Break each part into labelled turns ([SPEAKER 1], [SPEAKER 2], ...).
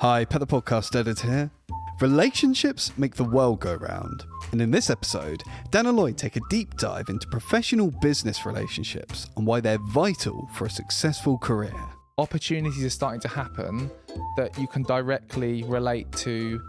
[SPEAKER 1] Hi, Pet the Podcast Editor here. Relationships make the world go round. And in this episode, Dan and Lloyd take a deep dive into professional business relationships and why they're vital for a successful career.
[SPEAKER 2] Opportunities are starting to happen that you can directly relate to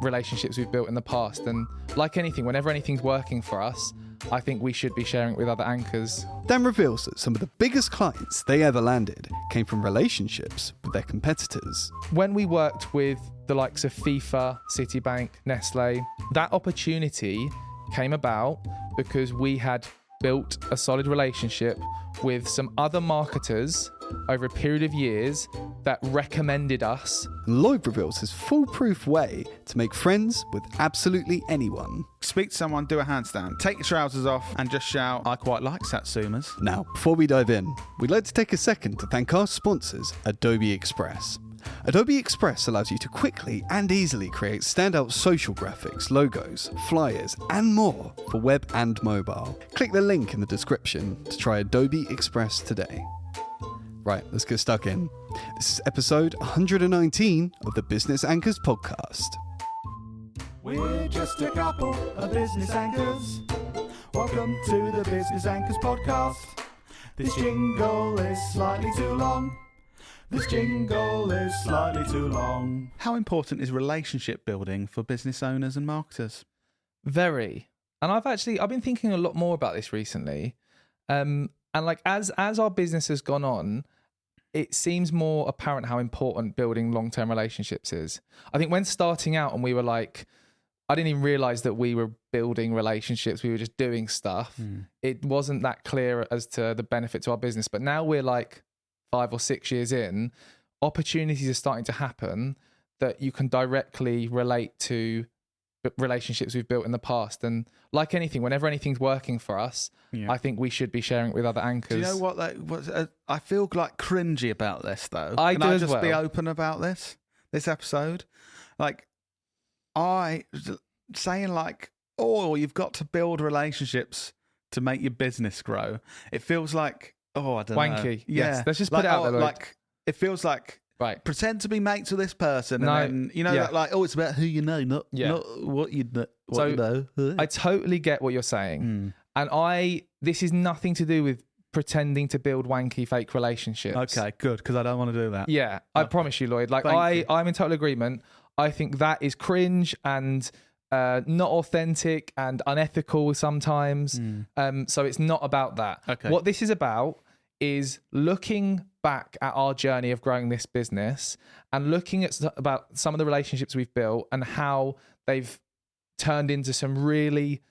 [SPEAKER 2] relationships we've built in the past. And like anything, whenever anything's working for us, I think we should be sharing it with other anchors.
[SPEAKER 1] Dan reveals that some of the biggest clients they ever landed came from relationships with their competitors.
[SPEAKER 2] When we worked with the likes of FIFA, Citibank, Nestle, that opportunity came about because we had built a solid relationship with some other marketers over a period of years that recommended us.
[SPEAKER 1] Lloyd reveals his foolproof way to make friends with absolutely anyone.
[SPEAKER 3] Speak to someone, do a handstand, take your trousers off and just shout, I quite like Satsumas.
[SPEAKER 1] Now, before we dive in, we'd like to take a second to thank our sponsors, Adobe Express. Adobe Express allows you to quickly and easily create standout social graphics, logos, flyers, and more for web and mobile. Click the link in the description to try Adobe Express today. Right, let's get stuck in. This is episode 119 of the Business Anchors podcast.
[SPEAKER 4] We're just a couple of business anchors. Welcome to the Business Anchors podcast. This jingle is slightly too long. This jingle is slightly too long.
[SPEAKER 3] How important is relationship building for business owners and marketers?
[SPEAKER 2] Very. And I've been thinking a lot more about this recently. And like as our business has gone on, it seems more apparent how important building long-term relationships is. I think when starting out and we were like, I didn't even realize that we were building relationships. We were just doing stuff. It wasn't that clear as to the benefit to our business. But now we're like 5 or 6 years in, opportunities are starting to happen that you can directly relate to relationships we've built in the past. And like anything, whenever anything's working for us, I think we should be sharing it with other anchors.
[SPEAKER 3] Do you know what? I feel like cringy about this though.
[SPEAKER 2] I
[SPEAKER 3] Can
[SPEAKER 2] do
[SPEAKER 3] I
[SPEAKER 2] as
[SPEAKER 3] just
[SPEAKER 2] well.
[SPEAKER 3] be open about this episode? Like, saying like, oh, you've got to build relationships to make your business grow. It feels like, oh, I don't know.
[SPEAKER 2] Wanky.
[SPEAKER 3] Yeah.
[SPEAKER 2] Yes. Let's just put it out there. Lloyd.
[SPEAKER 3] Like, it feels like,
[SPEAKER 2] right.
[SPEAKER 3] pretend to be mates with this person,
[SPEAKER 2] No,
[SPEAKER 3] and then like, oh, it's about who you know, not what you know.
[SPEAKER 2] So,
[SPEAKER 3] you know.
[SPEAKER 2] I totally get what you're saying. And this is nothing to do with pretending to build wanky fake relationships.
[SPEAKER 3] Okay, good, because I don't want to do that.
[SPEAKER 2] Yeah, I promise you, Lloyd. Like I'm in total agreement. I think that is cringe and not authentic and unethical sometimes. So it's not about that.
[SPEAKER 3] Okay.
[SPEAKER 2] What this is about is looking back at our journey of growing this business and looking at about some of the relationships we've built and how they've turned into some really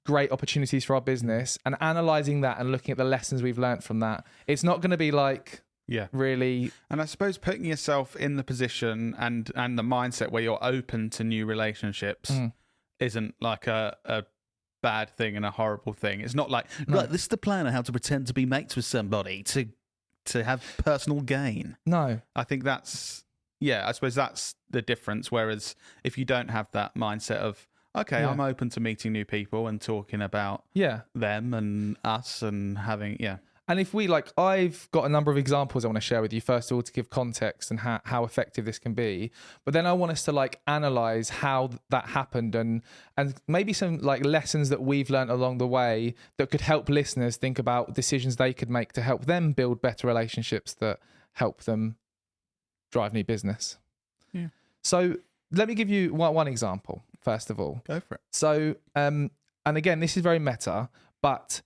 [SPEAKER 2] great opportunities for our business, and analyzing that and looking at the lessons we've learned from that. It's not going to be like really.
[SPEAKER 3] And I suppose putting yourself in the position and the mindset where you're open to new relationships isn't like a bad thing and a horrible thing. It's not like, right, this is the plan of how to pretend to be mates with somebody to have personal gain.
[SPEAKER 2] No.
[SPEAKER 3] I think that's, I suppose that's the difference. Whereas if you don't have that mindset of, okay, I'm open to meeting new people and talking about them and us and having,
[SPEAKER 2] And if we I've got a number of examples I want to share with you, first of all, to give context and how effective this can be. But then I want us to analyze how that happened and maybe some lessons that we've learned along the way that could help listeners think about decisions they could make to help them build better relationships that help them drive new business. Yeah. So let me give you one example, first of all.
[SPEAKER 3] Go for it.
[SPEAKER 2] So, and again, this is very meta, but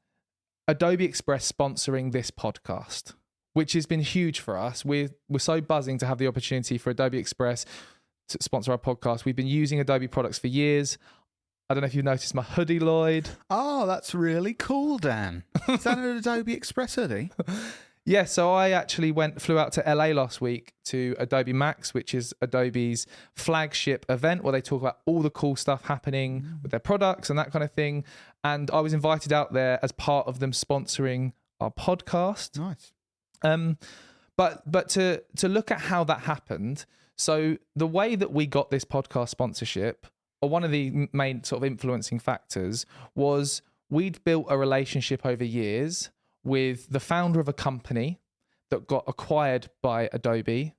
[SPEAKER 2] Adobe Express sponsoring this podcast, which has been huge for us. We're so buzzing to have the opportunity for Adobe Express to sponsor our podcast. We've been using Adobe products for years. I don't know if you've noticed my hoodie, Lloyd.
[SPEAKER 3] Oh, that's really cool, Dan. Is that an Adobe Express hoodie?
[SPEAKER 2] Yeah, so I actually flew out to LA last week to Adobe Max, which is Adobe's flagship event where they talk about all the cool stuff happening with their products and that kind of thing. And I was invited out there as part of them sponsoring our podcast.
[SPEAKER 3] Nice.
[SPEAKER 2] But to look at how that happened, so the way that we got this podcast sponsorship, or one of the main sort of influencing factors, was we'd built a relationship over years with the founder of a company that got acquired by Adobe.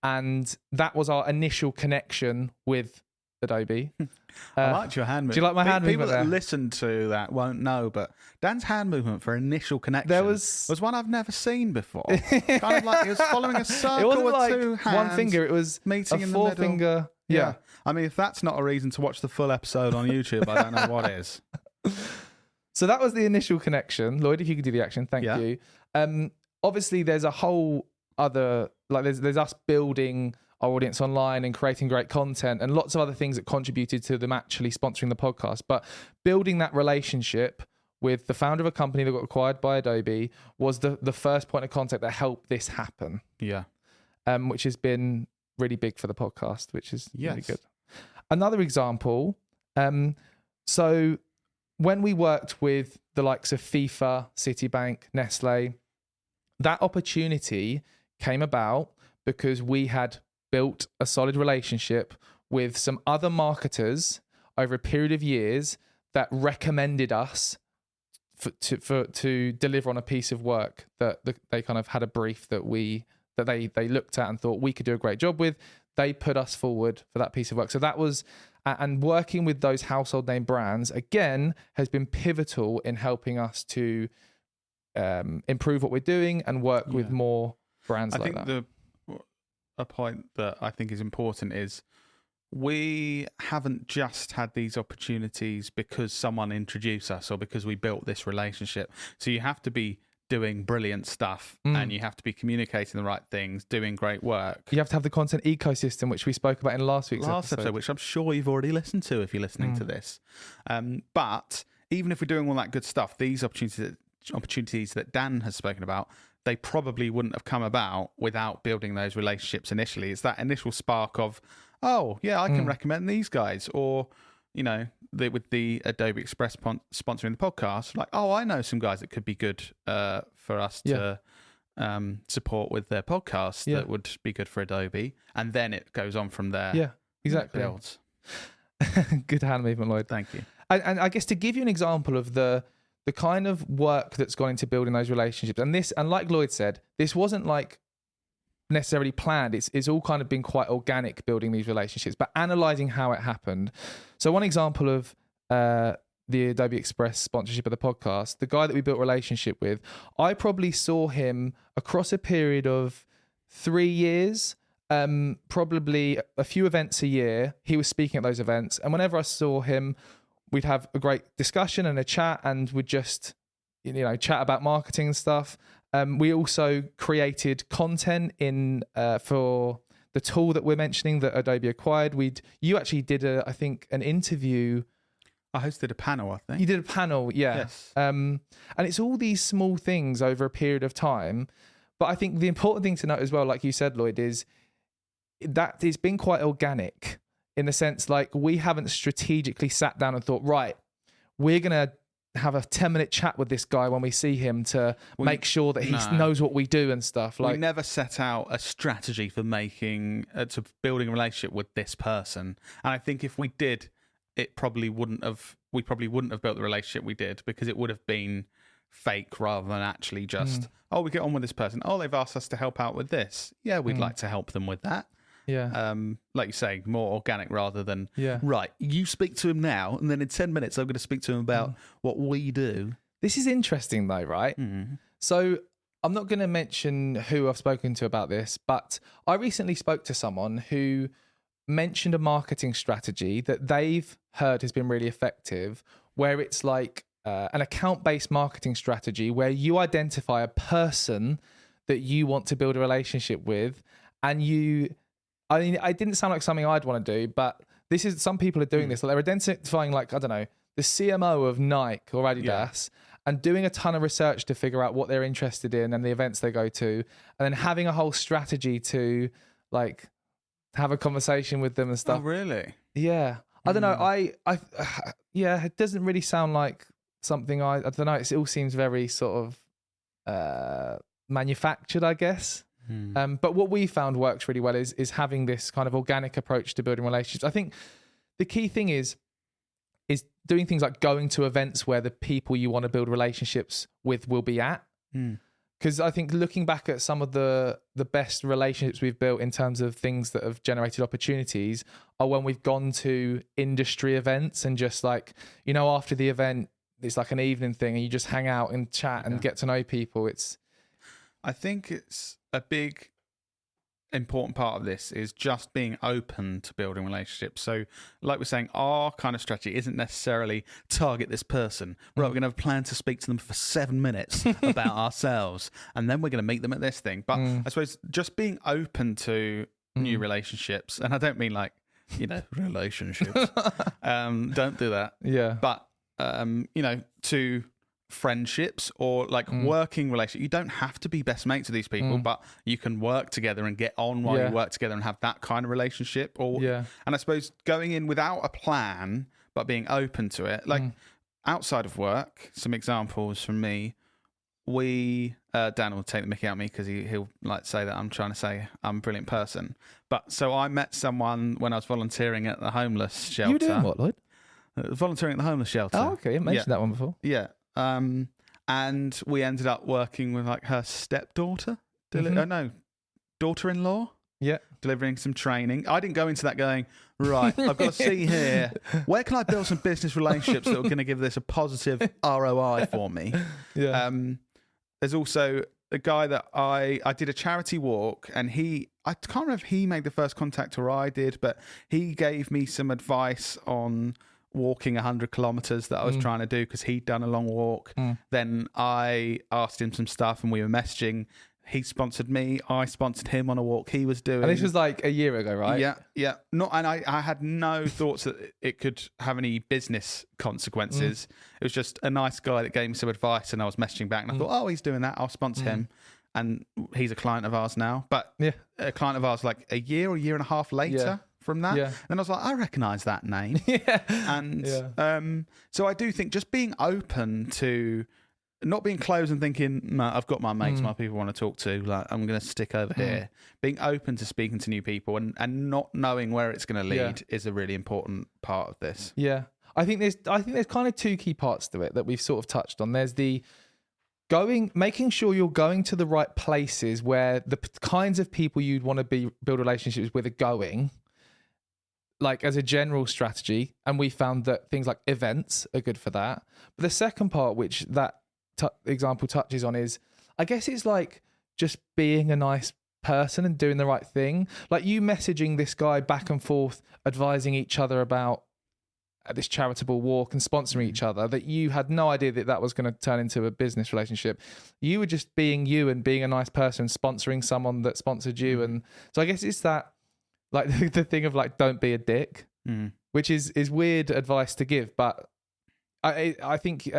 [SPEAKER 2] And that was our initial connection with Adobe.
[SPEAKER 3] I liked your hand movement.
[SPEAKER 2] Do you like my hand
[SPEAKER 3] People
[SPEAKER 2] movement
[SPEAKER 3] that
[SPEAKER 2] there?
[SPEAKER 3] listen to that won't know, but Dan's hand movement for initial connection
[SPEAKER 2] There was
[SPEAKER 3] one I've never seen before. Kind of like he was following a circle
[SPEAKER 2] it wasn't
[SPEAKER 3] with
[SPEAKER 2] like
[SPEAKER 3] two hands.
[SPEAKER 2] one finger. It was
[SPEAKER 3] meeting
[SPEAKER 2] a
[SPEAKER 3] in the middle.
[SPEAKER 2] forefinger. Yeah.
[SPEAKER 3] I mean, if that's not a reason to watch the full episode on YouTube, I don't know what is.
[SPEAKER 2] So that was the initial connection. Lloyd, if you could do the action, thank
[SPEAKER 3] Yeah.
[SPEAKER 2] you. Obviously, there's a whole other, like there's us building our audience online and creating great content and lots of other things that contributed to them actually sponsoring the podcast. But building that relationship with the founder of a company that got acquired by Adobe was the first point of contact that helped this happen,
[SPEAKER 3] Yeah.
[SPEAKER 2] which has been really big for the podcast, which is really
[SPEAKER 3] Yes.
[SPEAKER 2] good. Another example, so when we worked with the likes of FIFA, Citibank, Nestle, that opportunity came about because we had built a solid relationship with some other marketers over a period of years that recommended us to deliver on a piece of work that they kind of had a brief that they looked at and thought we could do a great job with. They put us forward for that piece of work. So that was, and working with those household name brands again has been pivotal in helping us to improve what we're doing and work with more brands like that.
[SPEAKER 3] A point that I think is important is we haven't just had these opportunities because someone introduced us or because we built this relationship. So you have to be doing brilliant stuff and you have to be communicating the right things, doing great work.
[SPEAKER 2] You have to have the content ecosystem, which we spoke about in last week's episode,
[SPEAKER 3] which I'm sure you've already listened to if you're listening to this. But even if we're doing all that good stuff, these opportunities that Dan has spoken about, they probably wouldn't have come about without building those relationships initially. It's that initial spark of, oh, yeah, I can recommend these guys. Or, with the Adobe Express sponsoring the podcast, like, oh, I know some guys that could be good for us to support with their podcast that would be good for Adobe. And then it goes on from there.
[SPEAKER 2] Yeah, exactly.
[SPEAKER 3] Builds.
[SPEAKER 2] Good hand movement, Lloyd.
[SPEAKER 3] Thank you.
[SPEAKER 2] And I guess to give you an example of the kind of work that's gone into building those relationships, and like Lloyd said, this wasn't like necessarily planned. It's all kind of been quite organic building these relationships, but analyzing how it happened. So one example of the Adobe Express sponsorship of the podcast, the guy that we built a relationship with, I probably saw him across a period of 3 years, probably a few events a year. He was speaking at those events, and whenever I saw him, we'd have a great discussion and a chat, and we'd just, chat about marketing and stuff. We also created content for the tool that we're mentioning that Adobe acquired. You actually did an interview.
[SPEAKER 3] I hosted a panel, I think.
[SPEAKER 2] You did a panel, yeah.
[SPEAKER 3] Yes.
[SPEAKER 2] And it's all these small things over a period of time. But I think the important thing to note as well, like you said, Lloyd, is that it's been quite organic in the sense like we haven't strategically sat down and thought, right, we're going to have a 10-minute chat with this guy when we see him to make sure that he knows what we do and stuff. Like,
[SPEAKER 3] we never set out a strategy for building a relationship with this person. And I think if we did, we probably wouldn't have built the relationship we did, because it would have been fake rather than actually just, we get on with this person. Oh, they've asked us to help out with this. Yeah, we'd like to help them with that.
[SPEAKER 2] Yeah.
[SPEAKER 3] Like you say, more organic rather than,
[SPEAKER 2] yeah.
[SPEAKER 3] Right, you speak to him now, and then in 10 minutes I'm going to speak to him about what we do.
[SPEAKER 2] This is interesting though, right? So I'm not going to mention who I've spoken to about this, but I recently spoke to someone who mentioned a marketing strategy that they've heard has been really effective, where it's like an account-based marketing strategy where you identify a person that you want to build a relationship with, and it didn't sound like something I'd want to do, but some people are doing this. They're identifying, like, I don't know, the CMO of Nike or Adidas, and doing a ton of research to figure out what they're interested in and the events they go to, and then having a whole strategy to like have a conversation with them and stuff.
[SPEAKER 3] Oh, really?
[SPEAKER 2] Yeah. I don't know. It doesn't really sound like something I don't know. It all seems very sort of manufactured, I guess. But what we found works really well is having this kind of organic approach to building relationships. I think the key thing is doing things like going to events where the people you want to build relationships with will be at. because I think looking back at some of the best relationships we've built in terms of things that have generated opportunities are when we've gone to industry events and just like, you know, after the event, it's like an evening thing and you just hang out and chat and get to know people.
[SPEAKER 3] I think it's a big important part of this is just being open to building relationships. So like we're saying, our kind of strategy isn't necessarily target this person. Right, we're going to have a plan to speak to them for 7 minutes about ourselves, and then we're going to meet them at this thing. But I suppose just being open to new relationships, and I don't mean like, you know, relationships. Don't do that.
[SPEAKER 2] Yeah.
[SPEAKER 3] But, you know, to friendships or like working relationships. You don't have to be best mates with these people, but you can work together and get on while you work together and have that kind of relationship. And I suppose going in without a plan but being open to it, like outside of work, some examples from me. Dan will take the mickey out of me because he'll like say that I'm trying to say I'm a brilliant person. But so I met someone when I was volunteering at the homeless shelter.
[SPEAKER 2] You were doing what, Lloyd?
[SPEAKER 3] Volunteering at the homeless shelter.
[SPEAKER 2] Oh, okay. I mentioned that one before.
[SPEAKER 3] Yeah. And we ended up working with like her stepdaughter, daughter-in-law. Yeah, delivering some training. I didn't go into that going, right, I've got to see here, where can I build some business relationships that are going to give this a positive ROI for me? Yeah. There's also a guy that I did a charity walk, and I can't remember if he made the first contact or I did, but he gave me some advice on walking 100 kilometers that I was trying to do because he'd done a long walk. Then I asked him some stuff and we were messaging. He sponsored me. I sponsored him on a walk he was doing.
[SPEAKER 2] And this was like a year ago, right?
[SPEAKER 3] Yeah. I had no thoughts that it could have any business consequences. It was just a nice guy that gave me some advice, and I was messaging back, and I thought, oh, he's doing that. I'll sponsor him. And he's a client of ours now. But a client of ours like a year or year and a half later from that. Yeah. And I was like, I recognise that name. And so I do think just being open to not being closed and thinking, no, I've got my mates, my people want to talk to, like I'm going to stick over here. Being open to speaking to new people and not knowing where it's going to lead is a really important part of this.
[SPEAKER 2] Yeah. I think there's kind of two key parts to it that we've sort of touched on. There's the making sure you're going to the right places where the kinds of people you'd want to build relationships with are going, like as a general strategy. And we found that things like events are good for that. But the second part, which that example touches on, is I guess it's like just being a nice person and doing the right thing. Like you messaging this guy back and forth, advising each other about this charitable walk and sponsoring each other, that you had no idea that was going to turn into a business relationship. You were just being you and being a nice person, sponsoring someone that sponsored you. And so I guess it's that, like the thing of like, don't be a dick, which is weird advice to give. But I think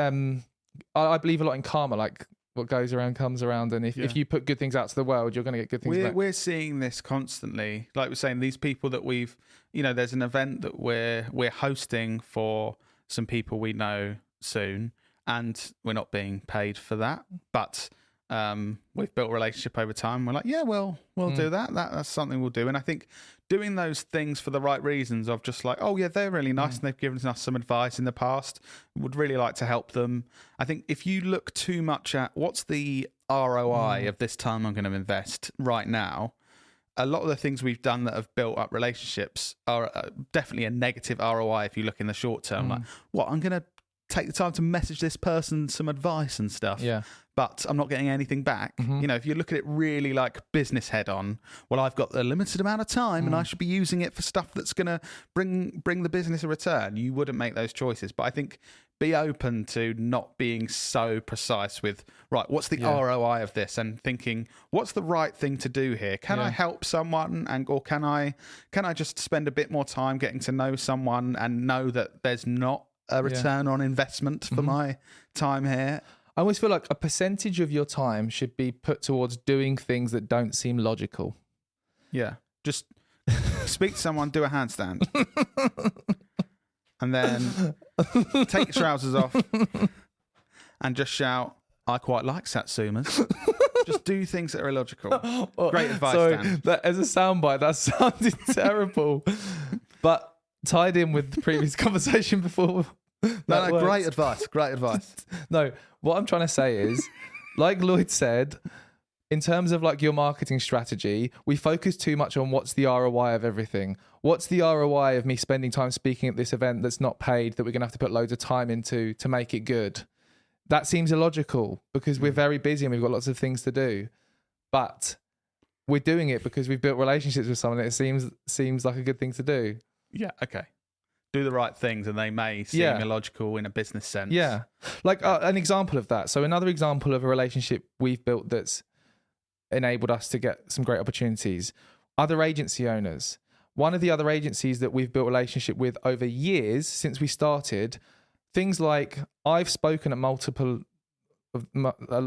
[SPEAKER 2] I believe a lot in karma, like what goes around comes around. And if you put good things out to the world, you're going to get good things back.
[SPEAKER 3] We're seeing this constantly. Like we're saying, these people that we've, there's an event that we're hosting for some people we know soon, and we're not being paid for that. But we've built a relationship over time. We're like, yeah, well, we'll do that. That's something we'll do. And I think doing those things for the right reasons of just like, oh yeah, they're really nice and they've given us some advice in the past, would really like to help them. I think if you look too much at what's the ROI of this time I'm going to invest right now, a lot of the things we've done that have built up relationships are definitely a negative ROI if you look in the short term. Like, what, I'm going to take the time to message this person some advice and stuff, but I'm not getting anything back. If you look at it really like business head on, well, I've got a limited amount of time and I should be using it for stuff that's going to bring the business a return. You wouldn't make those choices. But I think be open to not being so precise with, right, what's the ROI of this, and thinking, what's the right thing to do here? Can I help someone, or can I just spend a bit more time getting to know someone and know that there's not a return on investment for my time here?
[SPEAKER 2] I always feel like a percentage of your time should be put towards doing things that don't seem logical.
[SPEAKER 3] Yeah. Just speak to someone, do a handstand. And then take your trousers off and just shout, I quite like satsumas. Just do things that are illogical. Great advice, Dan.
[SPEAKER 2] As a soundbite, that sounded terrible. But tied in with the previous conversation before.
[SPEAKER 3] No, great advice. Great advice.
[SPEAKER 2] No, what I'm trying to say is like Lloyd said, in terms of like your marketing strategy, we focus too much on what's the ROI of everything. What's the ROI of me spending time speaking at this event that's not paid, that we're going to have to put loads of time into to make it good? That seems illogical because we're very busy and we've got lots of things to do. But we're doing it because we've built relationships with someone and it seems like a good thing to do.
[SPEAKER 3] Yeah, okay. Do the right things and they may seem illogical in a business sense.
[SPEAKER 2] Yeah. Like an example of that. So another example of a relationship we've built that's enabled us to get some great opportunities. Other agency owners. One of the other agencies that we've built a relationship with over years since we started, things like I've spoken at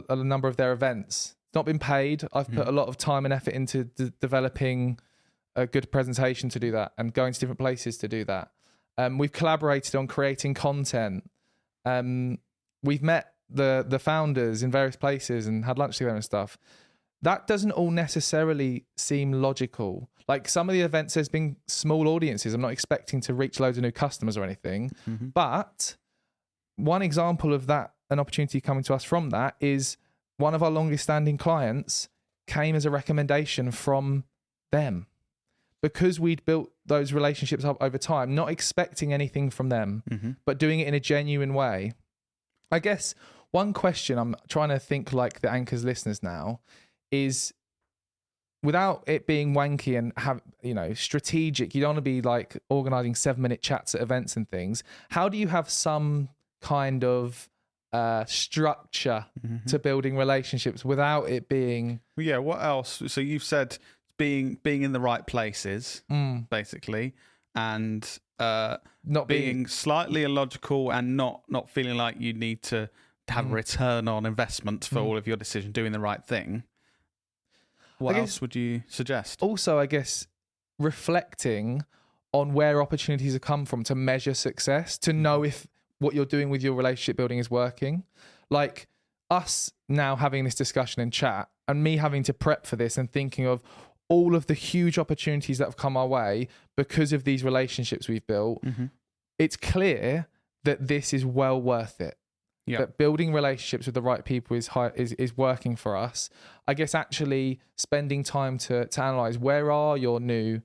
[SPEAKER 2] a number of their events. It's not been paid. I've put a lot of time and effort into developing a good presentation to do that and going to different places to do that. We've collaborated on creating content. We've met the founders in various places and had lunch together and stuff. That doesn't all necessarily seem logical. Like some of the events, there's been small audiences. I'm not expecting to reach loads of new customers or anything. Mm-hmm. But one example of that, an opportunity coming to us from that, is one of our longest standing clients came as a recommendation from them. Because we'd built those relationships up over time, not expecting anything from them, but doing it in a genuine way. I guess one question I'm trying to think like the Anchor's listeners now is, without it being wanky and strategic, you don't want to be like organizing 7-minute chats at events and things. How do you have some kind of structure to building relationships without it being...
[SPEAKER 3] Yeah, what else? So you've said... being in the right places, basically, and
[SPEAKER 2] not
[SPEAKER 3] being slightly illogical and not feeling like you need to have a return on investment for all of your decision, doing the right thing. What else would you suggest?
[SPEAKER 2] Also, I guess reflecting on where opportunities have come from to measure success, to know if what you're doing with your relationship building is working. Like us now having this discussion in chat and me having to prep for this and thinking of all of the huge opportunities that have come our way because of these relationships we've built, it's clear that this is well worth it. Yeah. That building relationships with the right people is working for us. I guess actually spending time to analyze where are your new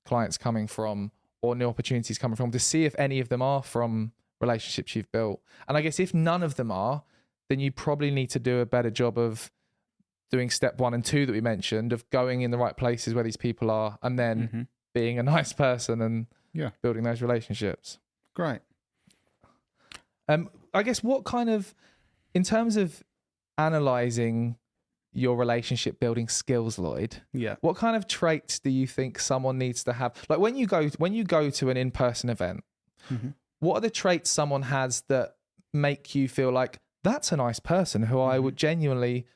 [SPEAKER 2] clients coming from or new opportunities coming from, to see if any of them are from relationships you've built. And I guess if none of them are, then you probably need to do a better job of doing step 1 and 2 that we mentioned, of going in the right places where these people are and then being a nice person and building those relationships.
[SPEAKER 3] Great.
[SPEAKER 2] I guess what kind of, in terms of analysing your relationship building skills, Lloyd, what kind of traits do you think someone needs to have? Like when you go to an in-person event, what are the traits someone has that make you feel like that's a nice person who I would genuinely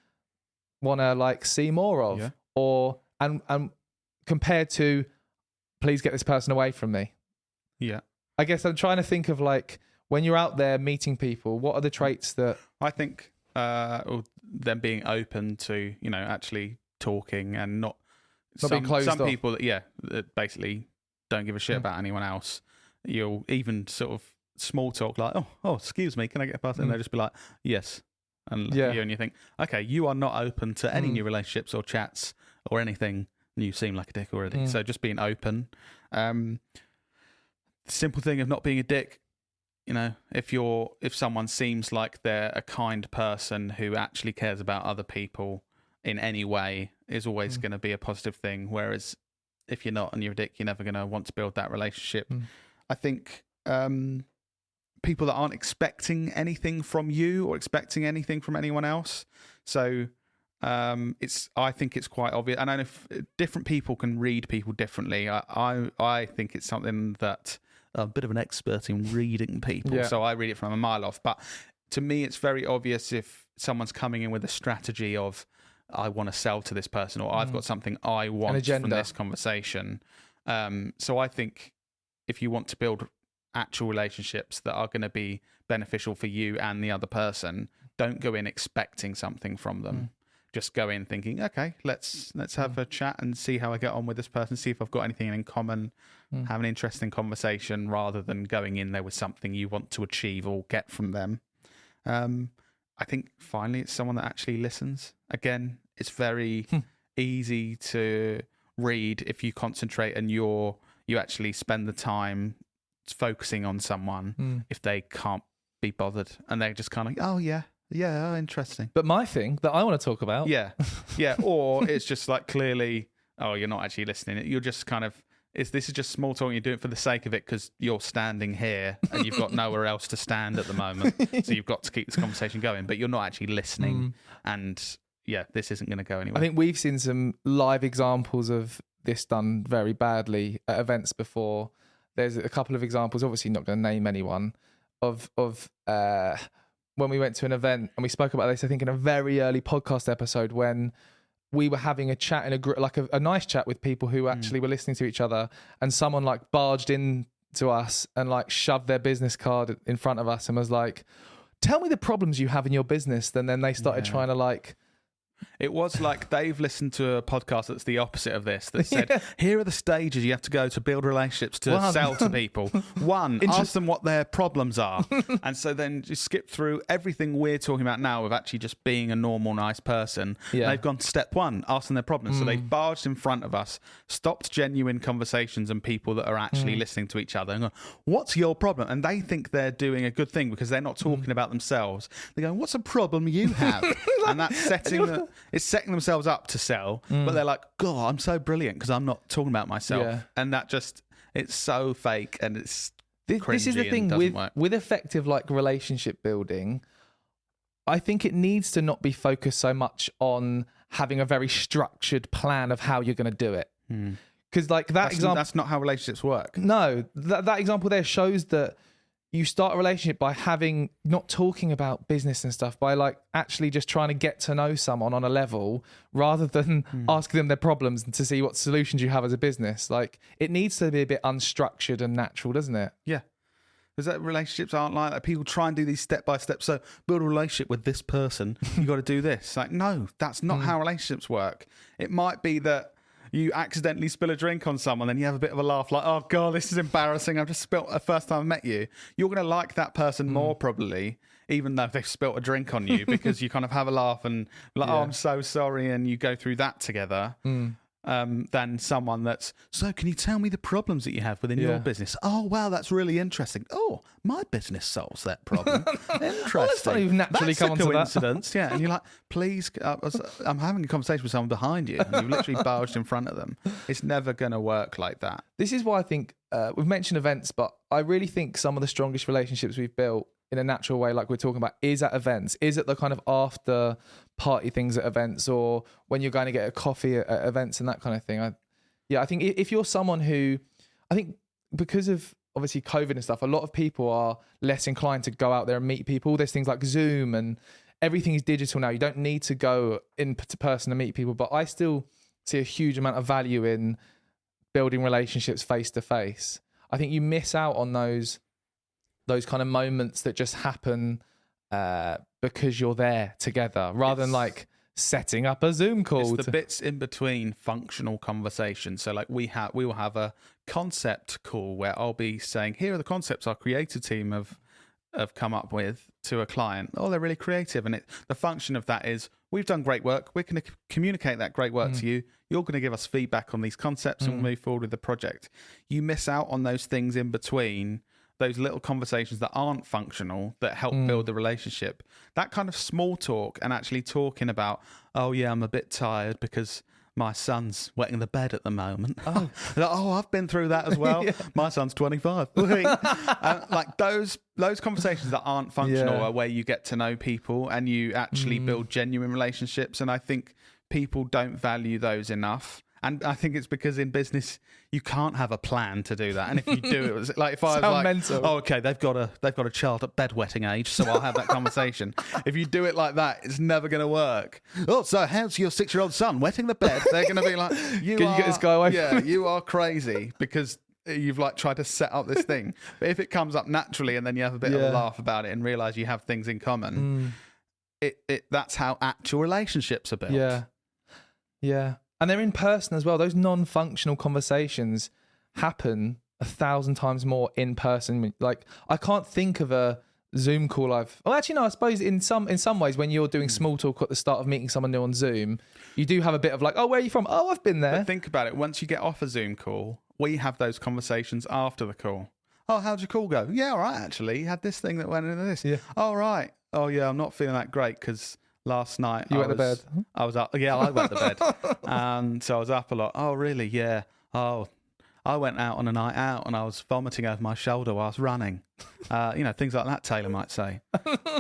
[SPEAKER 2] want to like see more of, or and compared to, please get this person away from me? Yeah, I guess I'm trying to think of like when you're out there meeting people, what are the traits that
[SPEAKER 3] I think them being open to actually talking and not
[SPEAKER 2] being closed off.
[SPEAKER 3] Some people that basically don't give a shit about anyone else. You'll even sort of small talk like oh excuse me, can I get past it? And they'll just be like yes. And you think, okay, you are not open to any new relationships or chats or anything. You seem like a dick already. So just being open. The simple thing of not being a dick, if someone seems like they're a kind person who actually cares about other people in any way, is always going to be a positive thing. Whereas if you're not and you're a dick, you're never going to want to build that relationship. I think people that aren't expecting anything from you or expecting anything from anyone else. So I think it's quite obvious. And I know different people can read people differently. I think it's something that I'm a bit of an expert in reading people. So I read it from a mile off. But to me, it's very obvious if someone's coming in with a strategy of, I want to sell to this person, or I've got something I want from this conversation. So I think if you want to build actual relationships that are going to be beneficial for you and the other person, don't go in expecting something from them. Just go in thinking, okay, let's have a chat and see how I get on with this person, see if I've got anything in common, have an interesting conversation, rather than going in there with something you want to achieve or get from them. I think finally it's someone that actually listens. Again, it's very easy to read if you concentrate and you actually spend the time focusing on someone if they can't be bothered and they're just kind of like, oh yeah, interesting.
[SPEAKER 2] But my thing that I want to talk about,
[SPEAKER 3] yeah, or it's just like clearly, oh, you're not actually listening. You're just kind of, this is just small talk. You do it for the sake of it because you're standing here and you've got nowhere else to stand at the moment, so you've got to keep this conversation going. But you're not actually listening, and yeah, this isn't going to go anywhere.
[SPEAKER 2] I think we've seen some live examples of this done very badly at events before. There's a couple of examples, obviously not going to name anyone, of when we went to an event, and we spoke about this, I think, in a very early podcast episode when we were having a chat in a group, like a nice chat with people who actually were listening to each other, and someone like barged in to us and like shoved their business card in front of us and was like, tell me the problems you have in your business. And then they started trying to like...
[SPEAKER 3] It was like they've listened to a podcast that's the opposite of this, that said, here are the stages you have to go to build relationships to sell to people. One, ask them what their problems are. And so then you skip through everything we're talking about now of actually just being a normal, nice person. Yeah. They've gone to step one, ask them their problems. So they've barged in front of us, stopped genuine conversations and people that are actually listening to each other and gone, what's your problem? And they think they're doing a good thing because they're not talking about themselves. They're going, what's a problem you have? And that's it's setting themselves up to sell, but they're like, God, I'm so brilliant because I'm not talking about myself. Yeah. And that just, it's so fake and it's
[SPEAKER 2] this is the thing with effective like relationship building. I think it needs to not be focused so much on having a very structured plan of how you're going to do it. Because like that's
[SPEAKER 3] not how relationships work.
[SPEAKER 2] No, that example there shows that you start a relationship by not talking about business and stuff, by like actually just trying to get to know someone on a level rather than asking them their problems and to see what solutions you have as a business. Like it needs to be a bit unstructured and natural, doesn't it?
[SPEAKER 3] Yeah. Because that relationships aren't like that. People try and do these step by step. So build a relationship with this person. You got to do this. Like, no, that's not how relationships work. It might be that you accidentally spill a drink on someone and you have a bit of a laugh like, oh God, this is embarrassing. I've just spilt the first time I met you. You're going to like that person more probably, even though they've spilt a drink on you, because you kind of have a laugh and like, oh, I'm so sorry. And you go through that together. Than someone that's, so can you tell me the problems that you have within your business? Oh, wow, that's really interesting. Oh, my business solves that problem. Interesting.
[SPEAKER 2] Well, that's not even naturally
[SPEAKER 3] that's
[SPEAKER 2] come onto
[SPEAKER 3] coincidence. Yeah, and you're like, please, I'm having a conversation with someone behind you, and you've literally barged in front of them. It's never going to work like that.
[SPEAKER 2] This is why I think we've mentioned events, but I really think some of the strongest relationships we've built in a natural way, like we're talking about, is at events, is at the kind of after party things at events, or when you're going to get a coffee at events and that kind of thing. I think if you're someone who, I think because of obviously COVID and stuff, a lot of people are less inclined to go out there and meet people. There's things like Zoom and everything is digital now. You don't need to go in to person to meet people, but I still see a huge amount of value in building relationships face to face. I think you miss out on those kind of moments that just happen because you're there together, rather than like setting up a Zoom call.
[SPEAKER 3] It's the bits in between functional conversations. So like we will have a concept call where I'll be saying, here are the concepts our creative team have come up with to a client. Oh, they're really creative. And the function of that is, we've done great work. We're going to communicate that great work to you. You're going to give us feedback on these concepts and we'll move forward with the project. You miss out on those things in between, those little conversations that aren't functional, that help build the relationship. That kind of small talk and actually talking about, oh yeah, I'm a bit tired because my son's wetting the bed at the moment. Oh, I've been through that as well. My son's 25. Like those conversations that aren't functional are where you get to know people and you actually build genuine relationships. And I think people don't value those enough. And I think it's because in business you can't have a plan to do that. And if you do, it was like if I was like, mental. Oh, okay, they've got a child at bedwetting age, so I'll have that conversation. If you do it like that, it's never going to work. Oh, so how's your 6-year-old son wetting the bed? They're going to be like, can you get this guy away? Yeah, you are crazy because you've like tried to set up this thing. But if it comes up naturally and then you have a bit of a laugh about it and realize you have things in common, that's how actual relationships are built.
[SPEAKER 2] Yeah. And they're in person as well. Those non-functional conversations happen 1,000 times more in person. Like, I can't think of a Zoom call I suppose in some ways when you're doing small talk at the start of meeting someone new on Zoom, you do have a bit of like, oh, where are you from? Oh, I've been there.
[SPEAKER 3] But think about it. Once you get off a Zoom call, we have those conversations after the call. Oh, how'd your call go? Yeah, all right, actually. You had this thing that went into this.
[SPEAKER 2] Yeah.
[SPEAKER 3] Oh, right. Oh, yeah, I'm not feeling that great because last night
[SPEAKER 2] You went to bed.
[SPEAKER 3] I was up. Yeah, I went to bed. And so I was up a lot. Oh, really? Yeah. Oh, I went out on a night out and I was vomiting over my shoulder while I was running. Things like that, Taylor might say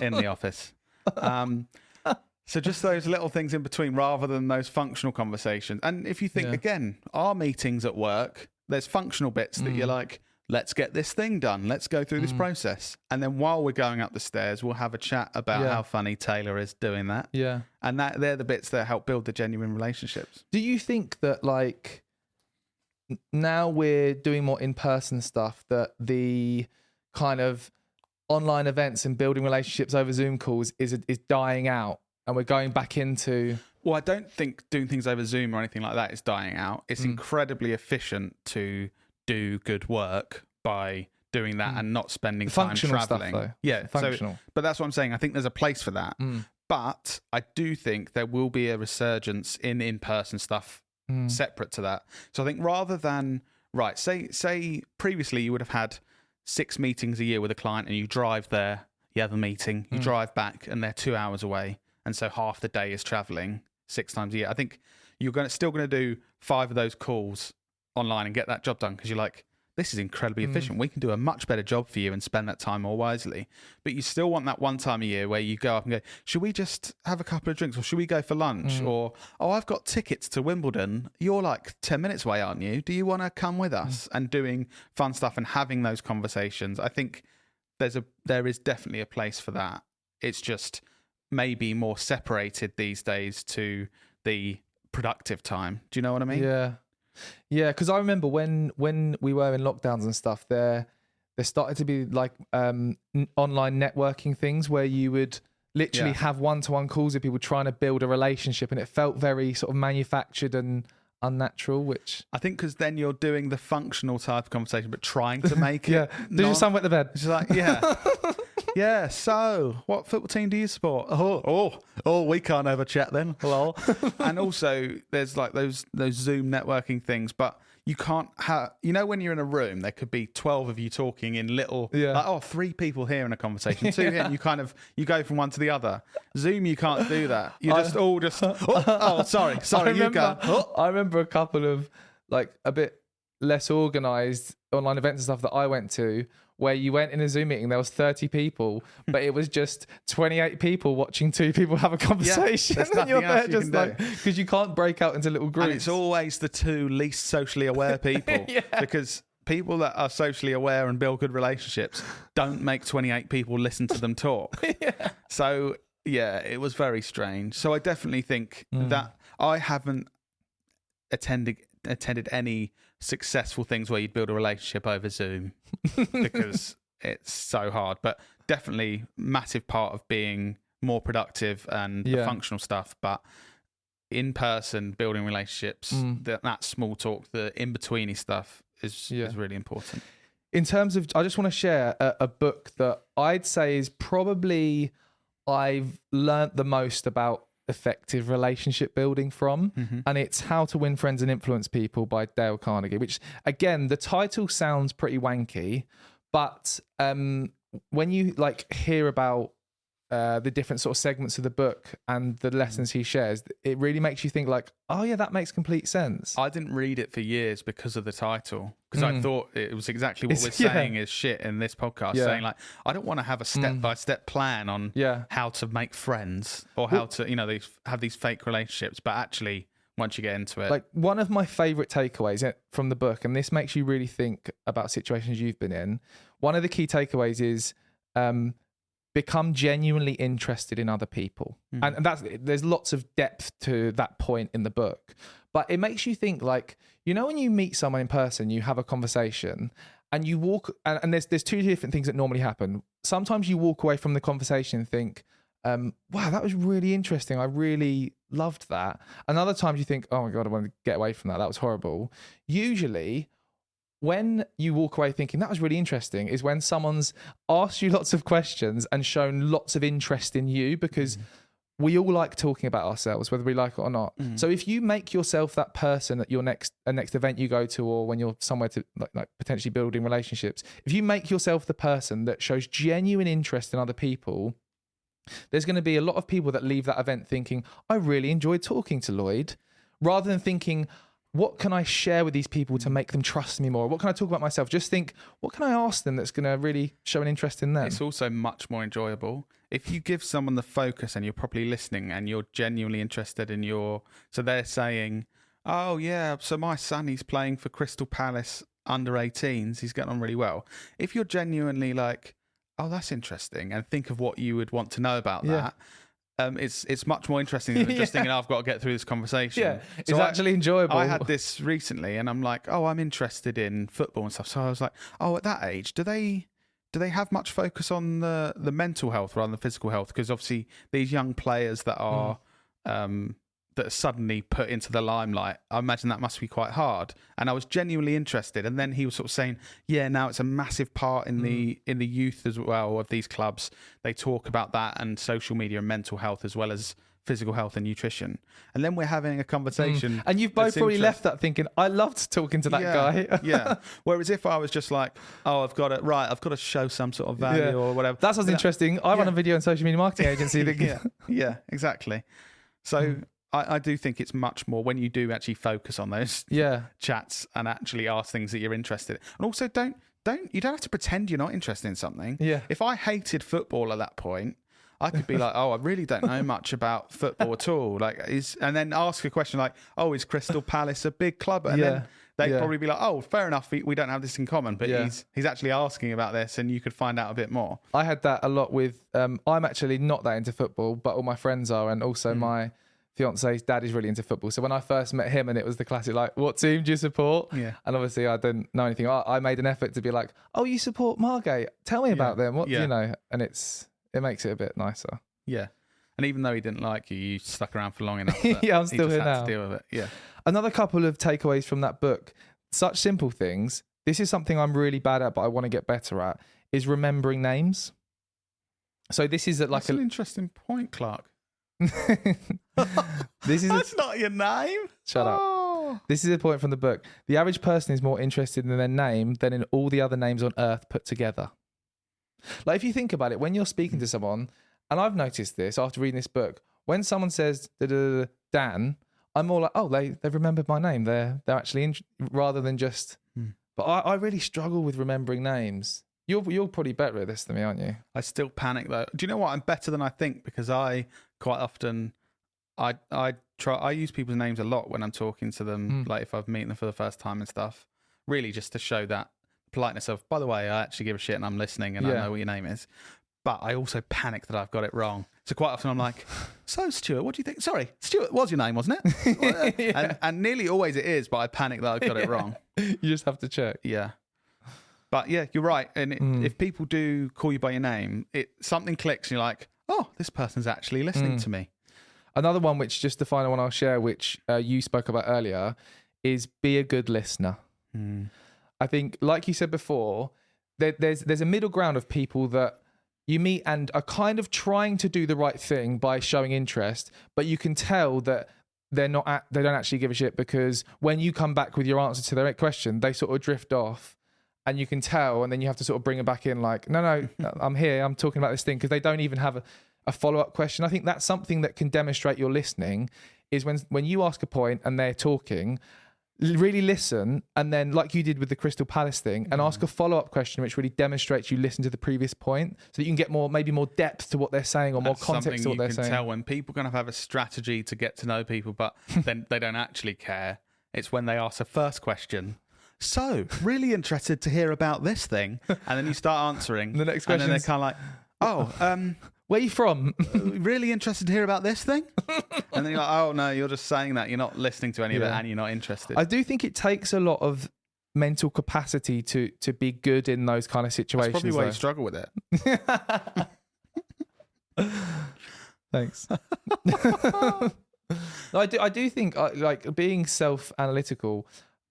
[SPEAKER 3] in the office. So just those little things in between rather than those functional conversations. And if you think, again, our meetings at work, there's functional bits that you're like, let's get this thing done. Let's go through this process. And then while we're going up the stairs, we'll have a chat about how funny Taylor is doing that.
[SPEAKER 2] Yeah.
[SPEAKER 3] And they're the bits that help build the genuine relationships.
[SPEAKER 2] Do you think that like now we're doing more in-person stuff, that the kind of online events and building relationships over Zoom calls is dying out and we're going back into...
[SPEAKER 3] Well, I don't think doing things over Zoom or anything like that is dying out. It's incredibly efficient to do good work by doing that and not spending time traveling.
[SPEAKER 2] Stuff, though.
[SPEAKER 3] Yeah,
[SPEAKER 2] functional.
[SPEAKER 3] But that's what I'm saying. I think there's a place for that. But I do think there will be a resurgence in-person stuff separate to that. So I think rather than say previously you would have had 6 meetings a year with a client and you drive there, you have a meeting, you drive back, and they're 2 hours away, and so half the day is traveling 6 times a year. I think you're still going to do 5 of those calls online and get that job done because you're like, this is incredibly efficient. We can do a much better job for you and spend that time more wisely. But you still want that one time a year where you go up and go, should we just have a couple of drinks or should we go for lunch? Or, oh, I've got tickets to Wimbledon. You're like 10 minutes away, aren't you? Do you want to come with us? And doing fun stuff and having those conversations. I think there is definitely a place for that. It's just maybe more separated these days to the productive time. Do you know what I mean?
[SPEAKER 2] Yeah, because I remember when we were in lockdowns and stuff, there started to be like online networking things where you would literally have one-to-one calls with people trying to build a relationship, and it felt very sort of manufactured and unnatural, which
[SPEAKER 3] I think because then you're doing the functional type of conversation but trying to make it
[SPEAKER 2] did your son wet the bed?
[SPEAKER 3] It's like yeah, so what football team do you support? Oh, we can't have a chat then. Lol. And also there's like those Zoom networking things, but you can't have, when you're in a room, there could be 12 of you talking in little, 3 people here in a conversation, 2 here, and you go from one to the other. Zoom, you can't do that. You sorry, you go.
[SPEAKER 2] I remember a couple of like a bit less organized online events and stuff that I went to, where you went in a Zoom meeting, there was 30 people, but it was just 28 people watching 2 people have a conversation.
[SPEAKER 3] There's nothing else you can do.
[SPEAKER 2] Because you can't break out into little groups.
[SPEAKER 3] And it's always the 2 least socially aware people. Because people that are socially aware and build good relationships don't make 28 people listen to them talk. So, it was very strange. So I definitely think that I haven't attended any successful things where you'd build a relationship over Zoom because it's so hard, but definitely massive part of being more productive and the functional stuff. But in person, building relationships, that small talk, the in-betweeny stuff is really important.
[SPEAKER 2] In terms of, I just want to share a book that I'd say is probably I've learnt the most about effective relationship building from, and it's How to Win Friends and Influence People by Dale Carnegie, which again, the title sounds pretty wanky, but when you like hear about the different sort of segments of the book and the lessons he shares, it really makes you think like, oh yeah, that makes complete sense.
[SPEAKER 3] I didn't read it for years because of the title, because I thought it was exactly what we're saying is shit in this podcast, saying like, I don't want to have a step-by-step plan on how to make friends or how to, have these fake relationships, but actually once you get into it.
[SPEAKER 2] Like one of my favorite takeaways from the book, and this makes you really think about situations you've been in, one of the key takeaways is become genuinely interested in other people. And there's lots of depth to that point in the book, but it makes you think like, when you meet someone in person, you have a conversation and you walk, and there's 2 different things that normally happen. Sometimes you walk away from the conversation and think, wow, that was really interesting. I really loved that. And other times you think, oh my God, I want to get away from that. That was horrible. Usually when you walk away thinking that was really interesting is when someone's asked you lots of questions and shown lots of interest in you, because we all like talking about ourselves, whether we like it or not. So if you make yourself that person at your next event you go to, or when you're somewhere to like potentially building relationships, if you make yourself the person that shows genuine interest in other people, there's going to be a lot of people that leave that event thinking, I really enjoyed talking to Lloyd, rather than thinking, what can I share with these people to make them trust me more? What can I talk about myself? Just think, what can I ask them that's going to really show an interest in them?
[SPEAKER 3] It's also much more enjoyable if you give someone the focus and you're properly listening and you're genuinely interested in so they're saying, oh yeah, so my son, he's playing for Crystal Palace under 18s. He's getting on really well. If you're genuinely like, oh, that's interesting, and think of what you would want to know about that. It's much more interesting than just thinking, I've got to get through this conversation.
[SPEAKER 2] Yeah, it's actually enjoyable.
[SPEAKER 3] I had this recently, and I'm like, oh, I'm interested in football and stuff. So I was like, oh, at that age, do they have much focus on the mental health rather than physical health? Because obviously these young players that are that are suddenly put into the limelight, I imagine that must be quite hard. And I was genuinely interested. And then he was sort of saying, yeah, now it's a massive part in the youth as well of these clubs. They talk about that and social media and mental health as well as physical health and nutrition. And then we're having a conversation.
[SPEAKER 2] And you've both probably left that thinking, I loved talking to that guy.
[SPEAKER 3] Yeah. Whereas if I was just like, oh, I've got to show some sort of value or whatever.
[SPEAKER 2] That sounds interesting. I run a video and social media marketing agency.
[SPEAKER 3] Yeah, exactly. So I do think it's much more when you do actually focus on those chats and actually ask things that you're interested in. And also you don't have to pretend you're not interested in something.
[SPEAKER 2] Yeah.
[SPEAKER 3] If I hated football at that point, I could be like, oh, I really don't know much about football at all. And then ask a question like, oh, is Crystal Palace a big club? And then they'd probably be like, oh, fair enough, we don't have this in common, but he's actually asking about this, and you could find out a bit more.
[SPEAKER 2] I had that a lot with, I'm actually not that into football, but all my friends are, and also my fiance's dad is really into football. So when I first met him, and it was the classic, like, what team do you support? Yeah. And obviously I didn't know anything. I made an effort to be like, oh, you support Margate? Tell me about them. What, you know, and it makes it a bit nicer.
[SPEAKER 3] Yeah. And even though he didn't like you, you stuck around for long enough.
[SPEAKER 2] Yeah, I'm still here now.
[SPEAKER 3] To deal with it. Yeah.
[SPEAKER 2] Another couple of takeaways from that book, such simple things. This is something I'm really bad at, but I want to get better at, is remembering names. So this is
[SPEAKER 3] That's an interesting point, Clark.
[SPEAKER 2] That's
[SPEAKER 3] not your name.
[SPEAKER 2] Shut up. This is a point from the book. The average person is more interested in their name than in all the other names on earth put together. Like, if you think about it, when you're speaking to someone, and I've noticed this after reading this book, when someone says Dan, I'm more like, oh, they've remembered my name. They're actually rather than just. But I really struggle with remembering names. You're probably better at this than me, aren't you?
[SPEAKER 3] I still panic though. Do you know what? I'm better than I think, because I quite often I use people's names a lot when I'm talking to them, like if I've meeting them for the first time and stuff. Really, just to show that politeness of, by the way, I actually give a shit and I'm listening and I know what your name is. But I also panic that I've got it wrong. So quite often I'm like, so Stuart, what do you think? Sorry, Stuart was your name, wasn't it? and nearly always it is, but I panic that I've got it wrong.
[SPEAKER 2] You just have to check.
[SPEAKER 3] Yeah. But yeah, you're right. And if people do call you by your name, something clicks and you're like, oh, this person's actually listening to me.
[SPEAKER 2] Another one, which just the final one I'll share, which you spoke about earlier, is be a good listener. I think, like you said before, there's a middle ground of people that you meet and are kind of trying to do the right thing by showing interest, but you can tell that they don't actually give a shit, because when you come back with your answer to their question, they sort of drift off. And you can tell, and then you have to sort of bring them back in like, no, I'm here, I'm talking about this thing, because they don't even have a follow-up question. I think that's something that can demonstrate you're listening, is when you ask a point and they're talking, really listen, and then like you did with the Crystal Palace thing, and ask a follow-up question which really demonstrates you listen to the previous point, so that you can get maybe more depth to what they're saying, or more context to what they're saying.
[SPEAKER 3] You can tell when people kind of have a strategy to get to know people, but then they don't actually care. It's when they ask the first question. So, really interested to hear about this thing. And then you start answering.
[SPEAKER 2] The next question.
[SPEAKER 3] And then they're kind of like, oh,
[SPEAKER 2] where are you from?
[SPEAKER 3] Really interested to hear about this thing? And then you're like, oh, no, you're just saying that. You're not listening to any of it, and you're not interested.
[SPEAKER 2] I do think it takes a lot of mental capacity to be good in those kind of situations.
[SPEAKER 3] That's probably why you struggle with it.
[SPEAKER 2] Thanks. I do think, like, being self-analytical,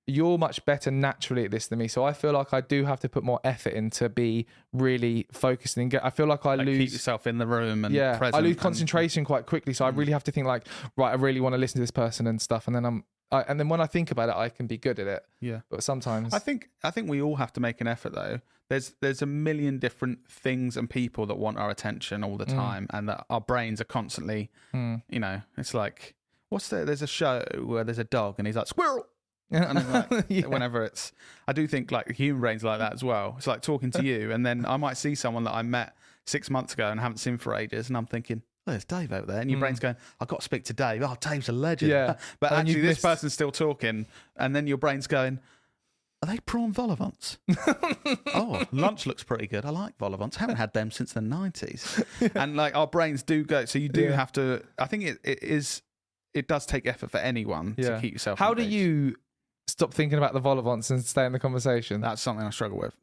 [SPEAKER 2] you're much better naturally at this than me. So I feel like I do have to put more effort in to be really focused and I feel like I lose.
[SPEAKER 3] Keep yourself in the room and present.
[SPEAKER 2] I lose concentration quite quickly. So I really have to think like, right, I really want to listen to this person and stuff. And then and then when I think about it, I can be good at it.
[SPEAKER 3] Yeah.
[SPEAKER 2] But sometimes
[SPEAKER 3] I think we all have to make an effort though. There's a million different things and people that want our attention all the time, and that our brains are constantly, you know, it's like, there's a show where there's a dog and he's like, squirrel. And then like, whenever I do think like human brains like that as well. It's like talking to you, and then I might see someone that I met 6 months ago and haven't seen for ages, and I'm thinking, oh, there's Dave over there, and your brain's going, I've got to speak to Dave. Oh, Dave's a legend.
[SPEAKER 2] Yeah.
[SPEAKER 3] But actually, this person's still talking, and then your brain's going, are they prawn vol au vents? Oh, lunch looks pretty good. I like vol au vents. Haven't had them since the 90s. And like our brains do go. So you do have to. I think it does take effort for anyone to keep yourself.
[SPEAKER 2] How
[SPEAKER 3] engaged.
[SPEAKER 2] do you stop thinking about the vol au vents and stay in the conversation?
[SPEAKER 3] That's something I struggle with.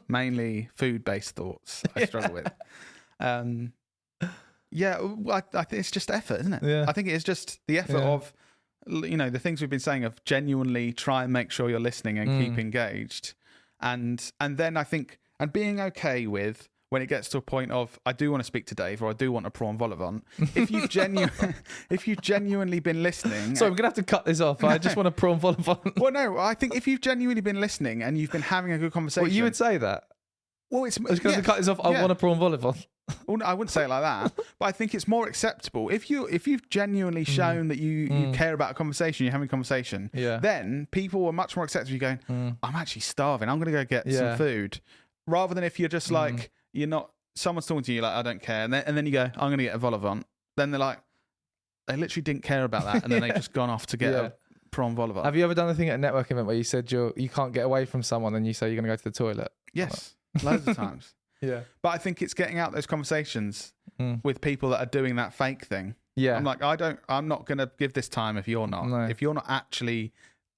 [SPEAKER 3] Mainly food-based thoughts I struggle with. Yeah, I think it's just effort, isn't it? Yeah. I think it's just the effort of, you know, the things we've been saying of genuinely try and make sure you're listening and keep engaged. And then I think, and being okay with when it gets to a point of, I do want to speak to Dave or I do want a prawn vol au vent. If you've genuinely been listening.
[SPEAKER 2] So we're going to have to cut this off. I just want a prawn vol au vent.
[SPEAKER 3] Well, no, I think if you've genuinely been listening and you've been having a good conversation.
[SPEAKER 2] Well, you would say that.
[SPEAKER 3] Well,
[SPEAKER 2] I was going to cut this off. I want a prawn vol au vent.
[SPEAKER 3] Well, no, I wouldn't say it like that, but I think it's more acceptable if you've genuinely shown that you care about a conversation, you're having a conversation. Yeah. Then people are much more accepting. You're going, I'm actually starving. I'm going to go get some food, rather than if you're just like you're not. Someone's talking to you like I don't care, and then you go, I'm going to get a vol au vent. Then they're like, they literally didn't care about that, and then they've just gone off to get a prawn vol au vent.
[SPEAKER 2] Have you ever done the thing at a network event where you said you can't get away from someone, and you say you're going to go to the toilet?
[SPEAKER 3] Yes, loads of times.
[SPEAKER 2] Yeah.
[SPEAKER 3] But I think it's getting out those conversations with people that are doing that fake thing. Yeah. I'm like, I'm not going to give this time if you're not. No. If you're not actually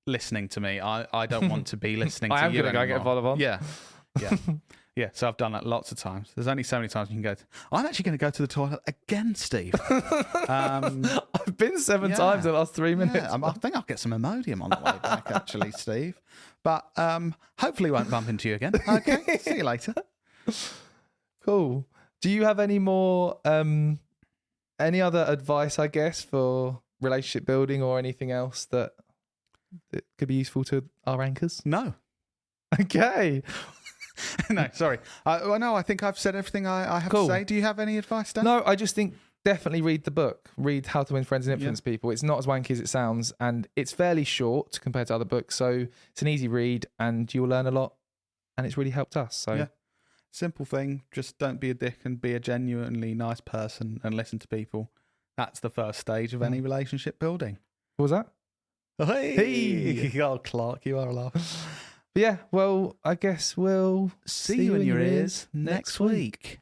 [SPEAKER 3] listening to me, I don't want to be listening to you.
[SPEAKER 2] I am going to go get a vol au vent.
[SPEAKER 3] Yeah. Yeah. Yeah. So I've done that lots of times. There's only so many times you can go. I'm actually going to go to the toilet again, Steve.
[SPEAKER 2] I've been 7 times in the last 3 minutes.
[SPEAKER 3] Yeah, I think I'll get some Imodium on the way back, actually, Steve. But hopefully won't bump into you again. Okay. See you later.
[SPEAKER 2] Cool. Do you have any more any other advice, I guess, for relationship building or anything else that could be useful to our anchors?
[SPEAKER 3] No.
[SPEAKER 2] Okay.
[SPEAKER 3] No, sorry. No, I think I've said everything I have to say. Do you have any advice, Dan?
[SPEAKER 2] No, I just think definitely read the book. Read How to Win Friends and Influence People. It's not as wanky as it sounds, and it's fairly short compared to other books, so it's an easy read and you'll learn a lot, and it's really helped us. So
[SPEAKER 3] yeah. Simple thing, just don't be a dick and be a genuinely nice person and listen to people. That's the first stage of any relationship building.
[SPEAKER 2] What was that?
[SPEAKER 3] Hey! Oh, Clark, you are a laugh.
[SPEAKER 2] But yeah, well, I guess we'll
[SPEAKER 3] see you in your ears next week.